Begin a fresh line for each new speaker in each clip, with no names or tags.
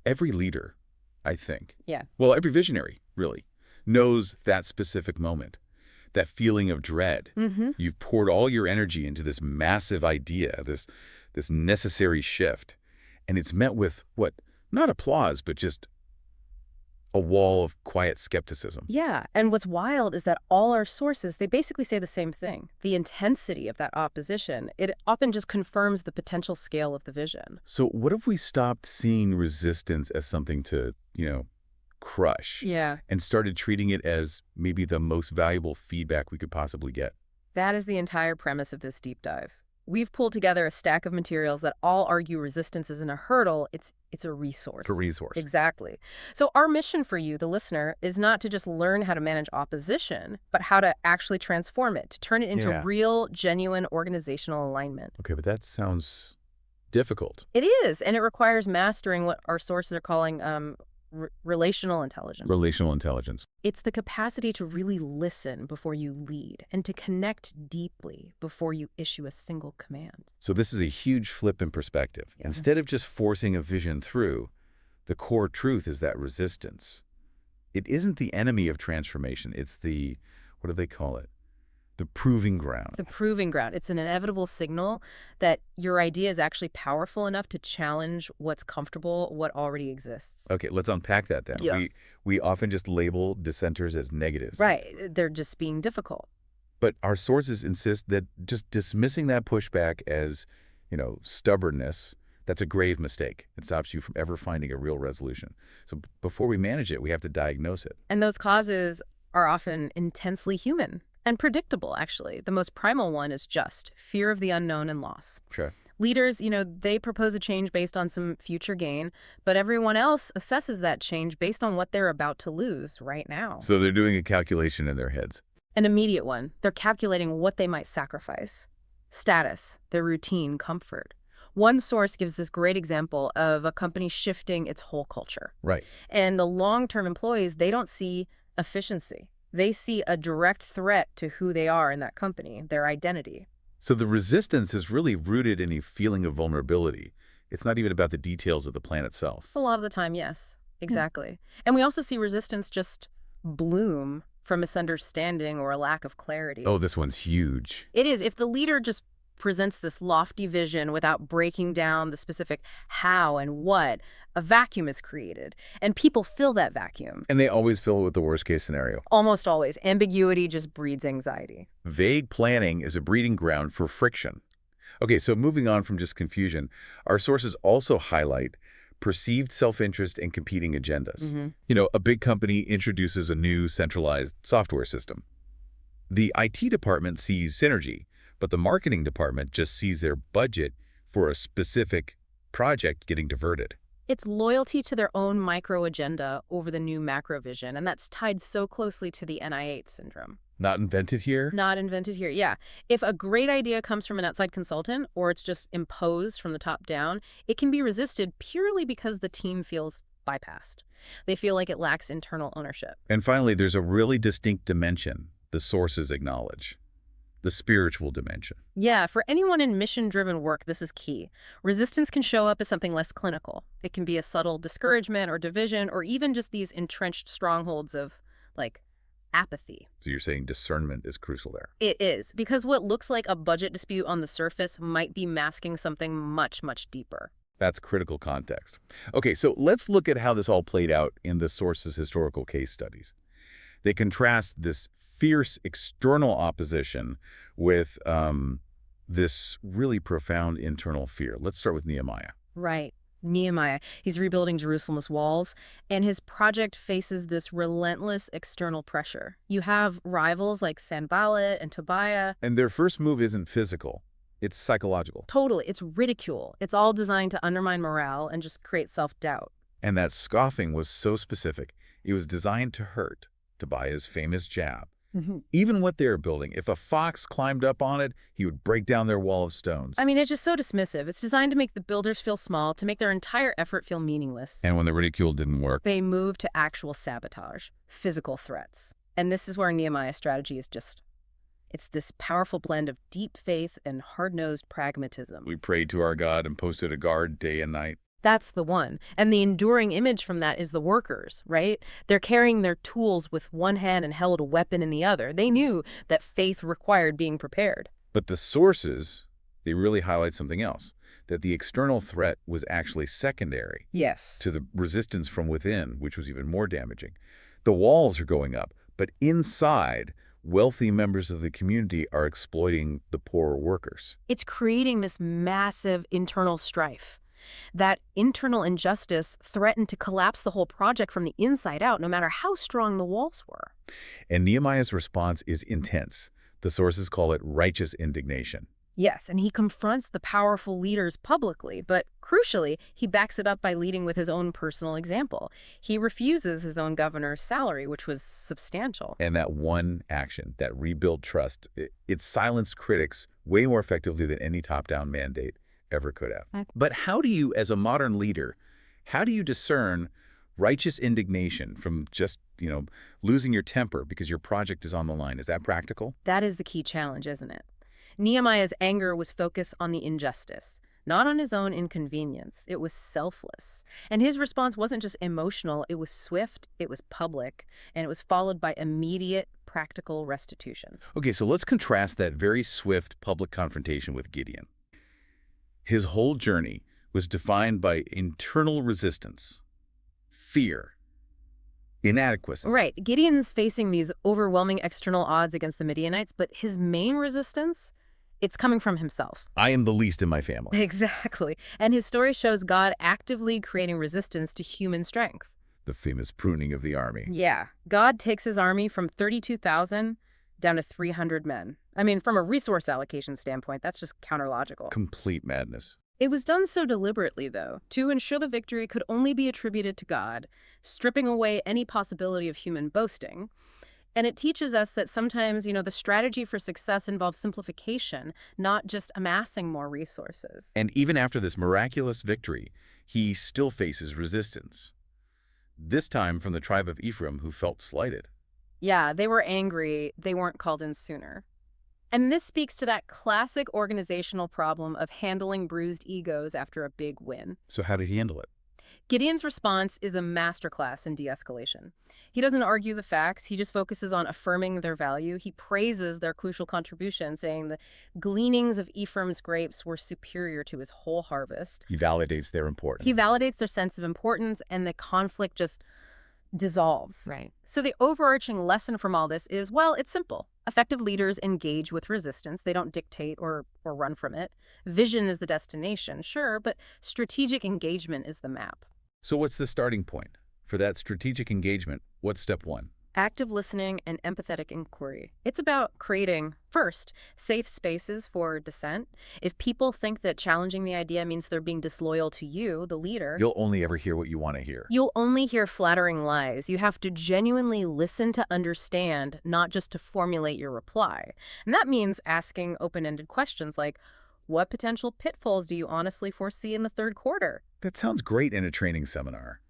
every leader, I think,
Yeah.
well, every visionary, really, knows that specific moment, that feeling of dread.
Mm-hmm.
You've poured all your energy into this massive idea, this necessary shift, and it's met with, what, not applause, but just a wall of quiet skepticism.
Yeah, and what's wild is that all our sources, they basically say the same thing. The intensity of that opposition, it often just confirms the potential scale of the vision.
So what if we stopped seeing resistance as something to, crush
Yeah.
and started treating it as maybe the most valuable feedback we could possibly get?
That is the entire premise of this deep dive. We've pulled together a stack of materials that all argue resistance isn't a hurdle, it's a resource.
A resource.
Exactly. So our mission for you, the listener, is not to just learn how to manage opposition, but how to actually transform it, to turn it into
Yeah.
real, genuine organizational alignment.
Okay, but that sounds difficult.
It is, and it requires mastering what our sources are calling relational intelligence.
Relational intelligence.
It's the capacity to really listen before you lead and to connect deeply before you issue a single command.
So this is a huge flip in perspective.
Yeah.
Instead of just forcing a vision through, the core truth is that resistance. It isn't the enemy of transformation. It's the, what do they call it? The proving ground.
The proving ground. It's an inevitable signal that your idea is actually powerful enough to challenge what's comfortable, what already exists.
Okay, let's unpack that then.
Yeah.
We often just label dissenters as negative.
Right. They're just being difficult.
But our sources insist that just dismissing that pushback as, stubbornness, that's a grave mistake. It stops you from ever finding a real resolution. So before we manage it, we have to diagnose it.
And those causes are often intensely human and predictable, actually. The most primal one is just fear of the unknown and loss.
Sure.
Leaders, they propose a change based on some future gain, but everyone else assesses that change based on what they're about to lose right now.
So they're doing a calculation in their heads.
An immediate one. They're calculating what they might sacrifice. Status, their routine, comfort. One source gives this great example of a company shifting its whole culture.
Right.
And the long-term employees, they don't see efficiency. They see a direct threat to who they are in that company, their identity.
So the resistance is really rooted in a feeling of vulnerability. It's not even about the details of the plan itself.
A lot of the time, yes, exactly. And we also see resistance just bloom from misunderstanding or a lack of clarity.
Oh, this one's huge.
It is. If the leader just presents this lofty vision without breaking down the specific how and what, a vacuum is created, and people fill that vacuum.
And they always fill it with the worst case scenario.
Almost always. Ambiguity just breeds anxiety.
Vague planning is a breeding ground for friction. Okay, so moving on from just confusion, our sources also highlight perceived self-interest and competing agendas. A big company introduces a new centralized software system. The IT department sees synergy, but the marketing department just sees their budget for a specific project getting diverted.
It's loyalty to their own micro-agenda over the new macro vision, and that's tied so closely to the NIH syndrome.
Not invented here?
Not invented here, yeah. If a great idea comes from an outside consultant, or it's just imposed from the top down, it can be resisted purely because the team feels bypassed. They feel like it lacks internal ownership.
And finally, there's a really distinct dimension the sources acknowledge. The spiritual dimension.
Yeah, for anyone in mission-driven work, this is key. Resistance can show up as something less clinical. It can be a subtle discouragement or division, or even just these entrenched strongholds of, apathy.
So you're saying discernment is crucial there.
It is, because what looks like a budget dispute on the surface might be masking something much, much deeper.
That's critical context. Okay, so let's look at how this all played out in the sources' historical case studies. They contrast this fierce external opposition with this really profound internal fear. Let's start with Nehemiah.
Right. Nehemiah, he's rebuilding Jerusalem's walls, and his project faces this relentless external pressure. You have rivals like Sanballat and Tobiah.
And their first move isn't physical. It's psychological.
Totally. It's ridicule. It's all designed to undermine morale and just create self-doubt.
And that scoffing was so specific. It was designed to hurt. Tobiah's famous jab. Even what they were building, if a fox climbed up on it, he would break down their wall of stones.
I mean, it's just so dismissive. It's designed to make the builders feel small, to make their entire effort feel meaningless.
And when the ridicule didn't work,
they move to actual sabotage, physical threats. And this is where Nehemiah's strategy is it's this powerful blend of deep faith and hard-nosed pragmatism.
we prayed to our God and posted a guard day and night.
That's the one. And the enduring image from that is the workers, right? They're carrying their tools with one hand and held a weapon in the other. They knew that faith required being prepared.
But the sources, they really highlight something else, that the external threat was actually secondary
Yes.
to the resistance from within, which was even more damaging. The walls are going up, but inside, wealthy members of the community are exploiting the poorer workers.
It's creating this massive internal strife. That internal injustice threatened to collapse the whole project from the inside out, no matter how strong the walls were.
And Nehemiah's response is intense. The sources call it righteous indignation.
Yes, and he confronts the powerful leaders publicly, but crucially, he backs it up by leading with his own personal example. He refuses his own governor's salary, which was substantial.
And that one action, that rebuild trust, it silenced critics way more effectively than any top-down mandate ever could have. But how do you, as a modern leader, how do you discern righteous indignation from just, losing your temper because your project is on the line? Is that practical?
That is the key challenge, isn't it? Nehemiah's anger was focused on the injustice, not on his own inconvenience. It was selfless. And his response wasn't just emotional, it was swift, it was public, and it was followed by immediate, practical restitution.
Okay, so let's contrast that very swift public confrontation with Gideon. His whole journey was defined by internal resistance, fear, inadequacy.
Right. Gideon's facing these overwhelming external odds against the Midianites, but his main resistance, it's coming from himself.
I am the least in my family.
Exactly. And his story shows God actively creating resistance to human strength.
The famous pruning of the army.
Yeah. God takes his army from 32,000 down to 300 men. I mean, from a resource allocation standpoint, that's just counterlogical.
Complete madness.
It was done so deliberately, though, to ensure the victory could only be attributed to God, stripping away any possibility of human boasting. And it teaches us that sometimes, the strategy for success involves simplification, not just amassing more resources.
And even after this miraculous victory, he still faces resistance. This time from the tribe of Ephraim, who felt slighted.
Yeah, they were angry. They weren't called in sooner. And this speaks to that classic organizational problem of handling bruised egos after a big win.
So how did he handle it?
Gideon's response is a masterclass in de-escalation. He doesn't argue the facts, he just focuses on affirming their value. He praises their crucial contribution, saying the gleanings of Ephraim's grapes were superior to his whole harvest.
He validates their importance.
He validates their sense of importance, and the conflict just dissolves.
Right.
So the overarching lesson from all this is, well, it's simple. Effective leaders engage with resistance. They don't dictate or run from it. Vision is the destination, sure, but strategic engagement is the map.
So what's the starting point? For that strategic engagement, what's step one?
Active listening and empathetic inquiry. It's about creating, first, safe spaces for dissent. If people think that challenging the idea means they're being disloyal to you, the leader,
You'll only ever hear what you want to hear.
you'll only hear flattering lies. You have to genuinely listen to understand, not just to formulate your reply. And that means asking open-ended questions like, what potential pitfalls do you honestly foresee in the third quarter?
That sounds great in a training seminar.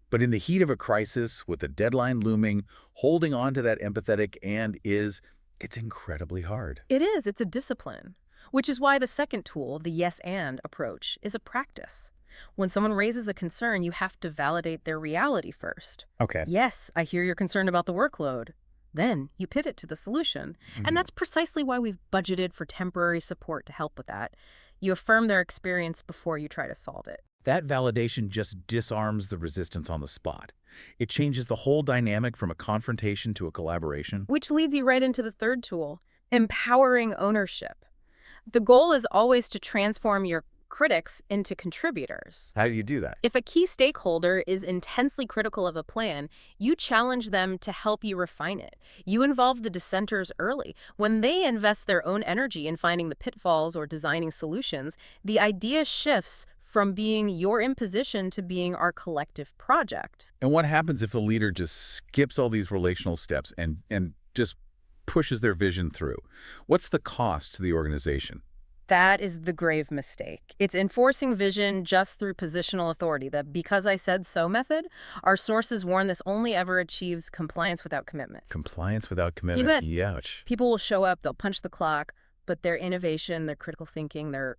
But in the heat of a crisis, with a deadline looming, holding on to that empathetic it's incredibly hard.
It is. It's a discipline. Which is why the second tool, the yes and approach, is a practice. When someone raises a concern, you have to validate their reality first.
Okay.
Yes, I hear you're concerned about the workload. Then you pivot to the solution. And that's precisely why we've budgeted for temporary support to help with that. You affirm their experience before you try to solve it.
That validation just disarms the resistance on the spot. It changes the whole dynamic from a confrontation to a collaboration.
Which leads you right into the third tool, empowering ownership. The goal is always to transform your critics into contributors.
How do you do that?
If a key stakeholder is intensely critical of a plan, you challenge them to help you refine it. You involve the dissenters early. When they invest their own energy in finding the pitfalls or designing solutions, the idea shifts from being your imposition to being our collective project.
And what happens if a leader just skips all these relational steps and just pushes their vision through? What's the cost to the organization?
That is the grave mistake. It's enforcing vision just through positional authority, the because I said so method. Our sources warn this only ever achieves compliance without commitment.
Compliance without commitment. Ouch.
People will show up, they'll punch the clock, but their innovation, their critical thinking, their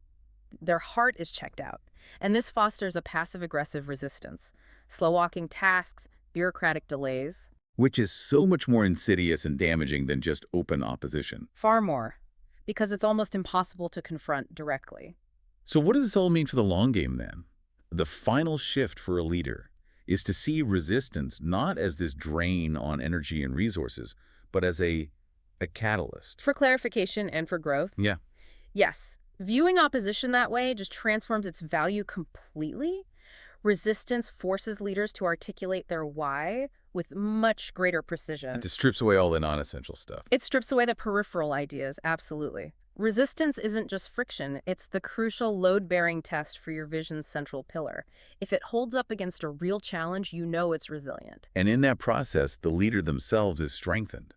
Their heart is checked out. And this fosters a passive-aggressive resistance, slow-walking tasks, bureaucratic delays.
Which is so much more insidious and damaging than just open opposition.
Far more, because it's almost impossible to confront directly.
So what does this all mean for the long game then? The final shift for a leader is to see resistance not as this drain on energy and resources, but as a catalyst.
For clarification and for growth?
Yeah.
Yes. Viewing opposition that way just transforms its value completely. Resistance forces leaders to articulate their why with much greater precision.
It strips away all the non-essential stuff.
It strips away the peripheral ideas, absolutely. Resistance isn't just friction, it's the crucial load-bearing test for your vision's central pillar. If it holds up against a real challenge, you know it's resilient.
And in that process, the leader themselves is strengthened.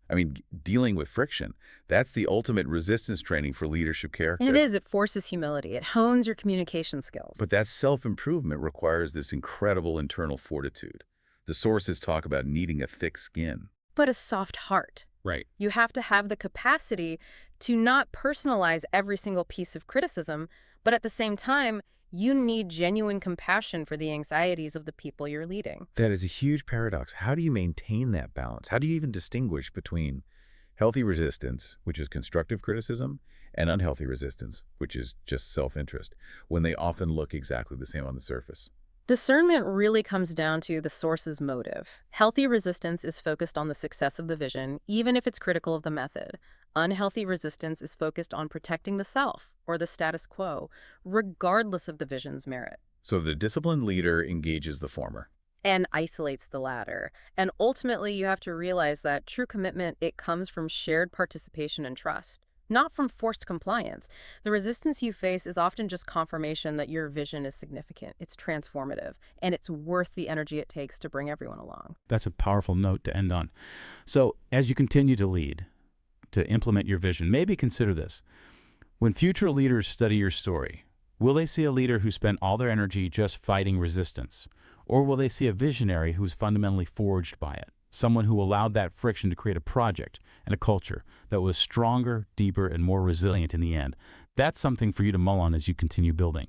I mean, dealing with friction, that's the ultimate resistance training for leadership character.
And it is, it forces humility. It hones your communication skills.
But that self-improvement requires this incredible internal fortitude. The sources talk about needing a thick skin.
But a soft heart.
Right.
You have to have the capacity to not personalize every single piece of criticism, but at the same time, you need genuine compassion for the anxieties of the people you're leading.
That is a huge paradox. How do you maintain that balance? How do you even distinguish between healthy resistance, which is constructive criticism, and unhealthy resistance, which is just self-interest, when they often look exactly the same on the surface?
Discernment really comes down to the source's motive. Healthy resistance is focused on the success of the vision, even if it's critical of the method. Unhealthy resistance is focused on protecting the self or the status quo, regardless of the vision's merit.
So the disciplined leader engages the former.
And isolates the latter. And ultimately, you have to realize that true commitment, it comes from shared participation and trust, not from forced compliance. The resistance you face is often just confirmation that your vision is significant, it's transformative, and it's worth the energy it takes to bring everyone along.
That's a powerful note to end on. So as you continue to lead, to implement your vision, maybe consider this. When future leaders study your story, will they see a leader who spent all their energy just fighting resistance? Or will they see a visionary who's fundamentally forged by it? Someone who allowed that friction to create a project and a culture that was stronger, deeper, and more resilient in the end. That's something for you to mull on as you continue building.